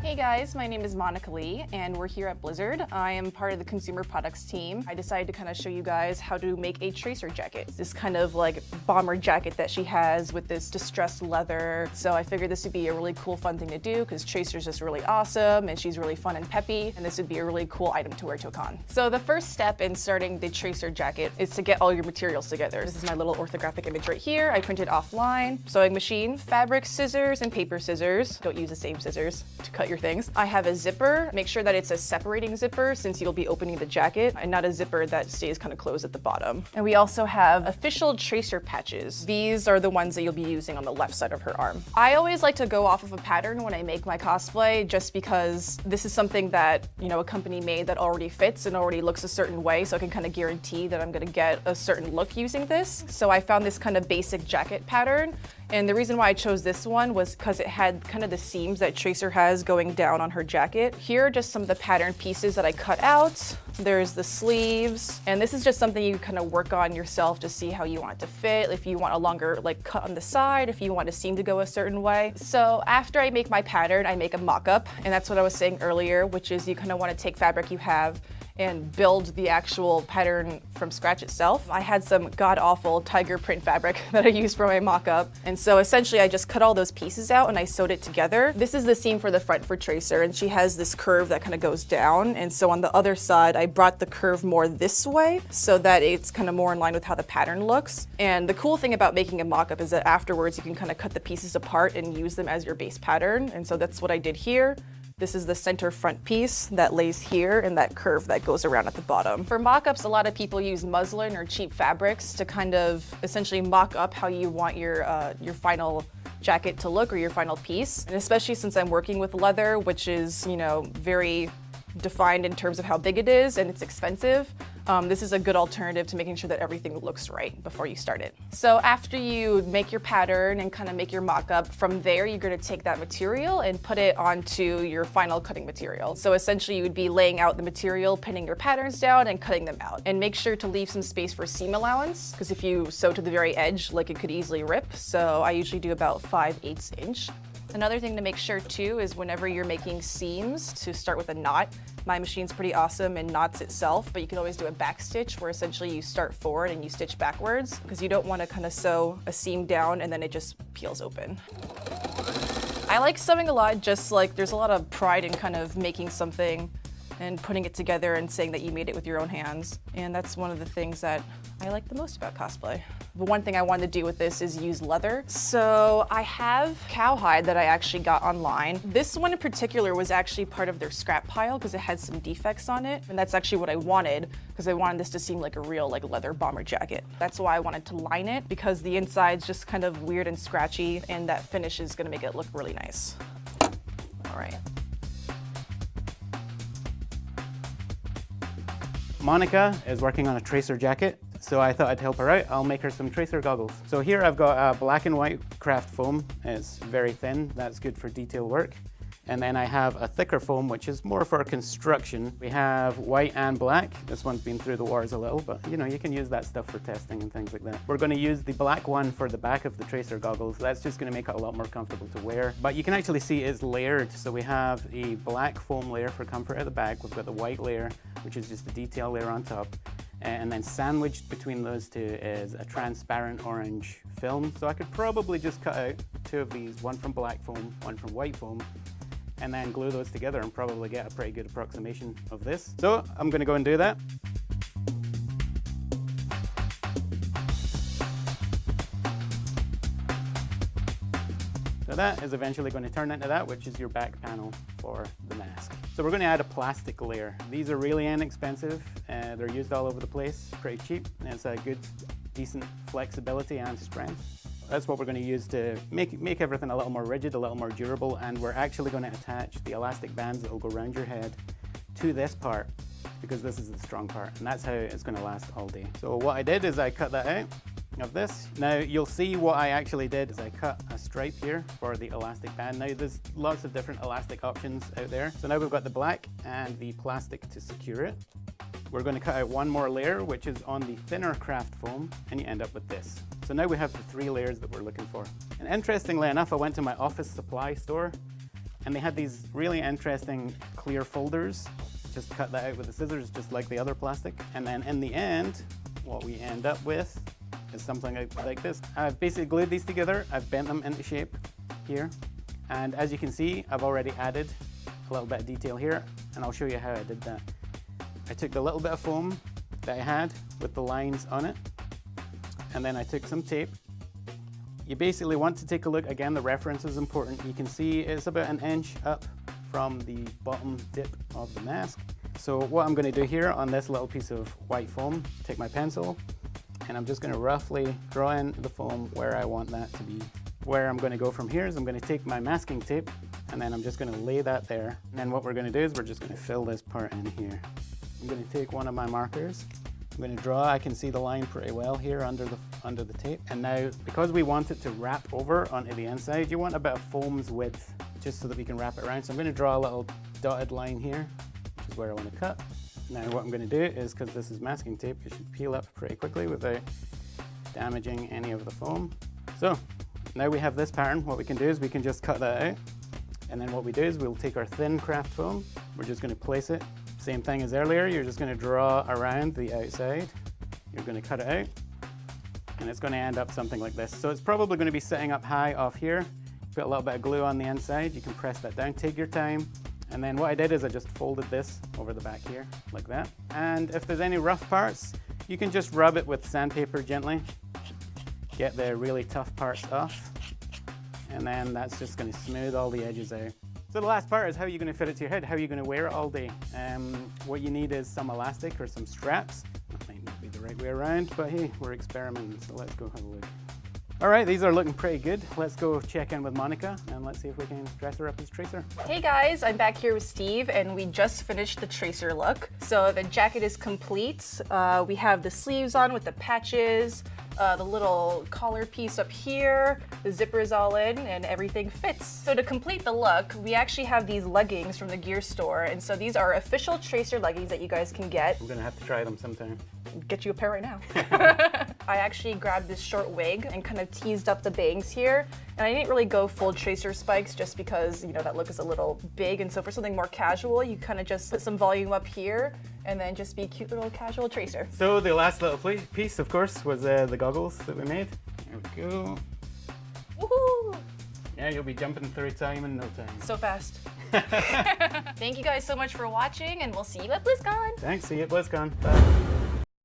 Hey guys, my name is Monica Lee and we're here at Blizzard. I am part of the consumer products team. I decided to kind of show you guys how to make a tracer jacket. This kind of like bomber jacket that she has with this distressed leather. So I figured this would be a really cool, fun thing to do because Tracer's just really awesome and she's really fun and peppy, and this would be a really cool item to wear to a con. So the first step in starting the tracer jacket is to get all your materials together. This is my little orthographic image right here. I printed offline. Sewing machine, fabric scissors, and paper scissors. Don't use the same scissors to cut your things. I have a zipper. Make sure that it's a separating zipper since you'll be opening the jacket and not a zipper that stays kind of closed at the bottom. And we also have official tracer patches. These are the ones that you'll be using on the left side of her arm. I always like to go off of a pattern when I make my cosplay just because this is something that, you know, a company made that already fits and already looks a certain way, so I can kind of guarantee that I'm gonna get a certain look using this. So I found this kind of basic jacket pattern. And the reason why I chose this one was because it had kind of the seams that Tracer has going down on her jacket. Here are just some of the pattern pieces that I cut out. There's the sleeves, and this is just something you kind of work on yourself to see how you want it to fit, if you want a longer like cut on the side, if you want a seam to go a certain way. So after I make my pattern, I make a mock-up, and that's what I was saying earlier, which is you kind of want to take fabric you have and build the actual pattern from scratch itself. I had some god-awful tiger print fabric that I used for my mock-up, and so essentially I just cut all those pieces out and I sewed it together. This is the seam for the front for Tracer, and she has this curve that kind of goes down, and so on the other side I brought the curve more this way so that it's kind of more in line with how the pattern looks. And the cool thing about making a mock-up is that afterwards you can kind of cut the pieces apart and use them as your base pattern, and so that's what I did here. This is the center front piece that lays here and that curve that goes around at the bottom. For mock-ups, a lot of people use muslin or cheap fabrics to kind of essentially mock up how you want your final jacket to look or your final piece. And especially since I'm working with leather, which is, you know, very defined in terms of how big it is and it's expensive, this is a good alternative to making sure that everything looks right before you start it. So after you make your pattern and kind of make your mock-up, from there you're going to take that material and put it onto your final cutting material. So essentially you would be laying out the material, pinning your patterns down and cutting them out. And make sure to leave some space for seam allowance, because if you sew to the very edge, like it could easily rip. So I usually do about 5/8 inch. Another thing to make sure too is whenever you're making seams, to start with a knot. My machine's pretty awesome and knots itself, but you can always do a back stitch where essentially you start forward and you stitch backwards, because you don't want to kind of sew a seam down and then it just peels open. I like sewing a lot, just like there's a lot of pride in kind of making something and putting it together and saying that you made it with your own hands. And that's one of the things that I like the most about cosplay. The one thing I wanted to do with this is use leather. So I have cowhide that I actually got online. This one in particular was actually part of their scrap pile because it had some defects on it. And that's actually what I wanted, because I wanted this to seem like a real like leather bomber jacket. That's why I wanted to line it, because the inside's just kind of weird and scratchy, and that finish is gonna make it look really nice. All right. Monica is working on a Tracer jacket, so I thought I'd help her out. I'll make her some Tracer goggles. So here I've got a black and white craft foam. It's very thin, that's good for detail work. And then I have a thicker foam, which is more for construction. We have white and black. This one's been through the wars a little, but you know, you can use that stuff for testing and things like that. We're going to use the black one for the back of the Tracer goggles. That's just going to make it a lot more comfortable to wear. But you can actually see it's layered. So we have a black foam layer for comfort at the back. We've got the white layer, which is just a detail layer on top. And then sandwiched between those two is a transparent orange film. So I could probably just cut out two of these, one from black foam, one from white foam, and then glue those together and probably get a pretty good approximation of this. So I'm going to go and do that. So that is eventually going to turn into that, which is your back panel for the mask. So we're going to add a plastic layer. These are really inexpensive. They're used all over the place, pretty cheap. And it's a good, decent flexibility and strength. That's what we're going to use to make everything a little more rigid, a little more durable, and we're actually going to attach the elastic bands that will go around your head to this part, because this is the strong part, and that's how it's going to last all day. So what I did is I cut that out of this. Now you'll see what I actually did is I cut a stripe here for the elastic band. Now there's lots of different elastic options out there. So now we've got the black and the plastic to secure it. We're going to cut out one more layer, which is on the thinner craft foam, and you end up with this. So now we have the 3 layers that we're looking for. And interestingly enough, I went to my office supply store And they had these really interesting clear folders. Just cut that out with the scissors, just like the other plastic. And then in the end, what we end up with is something like this. I've basically glued these together. I've bent them into shape here. And as you can see, I've already added a little bit of detail here, and I'll show you how I did that. I took the little bit of foam that I had with the lines on it, and then I took some tape. You basically want to take a look, again, the reference is important. You can see it's about an inch up from the bottom tip of the mask. So what I'm going to do here on this little piece of white foam, take my pencil, and I'm just going to roughly draw in the foam where I want that to be. Where I'm going to go from here is I'm going to take my masking tape, and then I'm just going to lay that there. And then what we're going to do is we're just going to fill this part in here. I'm going to take one of my markers. I'm going to draw. I can see the line pretty well here under the tape. And now, because we want it to wrap over onto the inside, you want about a foam's width, just so that we can wrap it around. So I'm going to draw a little dotted line here, which is where I want to cut. Now what I'm going to do is, because this is masking tape, it should peel up pretty quickly without damaging any of the foam. So now we have this pattern. What we can do is we can just cut that out. And then what we do is we'll take our thin craft foam. We're just going to place it. Same thing as earlier. You're just going to draw around the outside. You're going to cut it out. And it's going to end up something like this. So it's probably going to be sitting up high off here. Put a little bit of glue on the inside. You can press that down. Take your time. And then what I did is I just folded this over the back here, like that. And if there's any rough parts, you can just rub it with sandpaper gently. Get the really tough parts off. And then that's just going to smooth all the edges out. So the last part is how are you going to fit it to your head? How are you going to wear it all day? What you need is some elastic or some straps. That might not be the right way around, but hey, we're experimenting, so let's go have a look. All right, these are looking pretty good. Let's go check in with Monica and let's see if we can dress her up as Tracer. Hey guys, I'm back here with Steve and we just finished the Tracer look. So the jacket is complete. We have the sleeves on with the patches, the little collar piece up here, the zipper is all in and everything fits. So to complete the look, we actually have these leggings from the gear store, and so these are official Tracer leggings that you guys can get. We're gonna have to try them sometime. Get you a pair right now. I actually grabbed this short wig and kind of teased up the bangs here, and I didn't really go full Tracer spikes just because, you know, that look is a little big, and so for something more casual, you kind of just put some volume up here and then just be a cute little casual Tracer. So the last little piece, of course, was the goggles that we made. There we go. Woohoo! Yeah, you'll be jumping through time in no time. So fast. Thank you guys so much for watching, and we'll see you at BlizzCon. Thanks, see you at BlizzCon. Bye.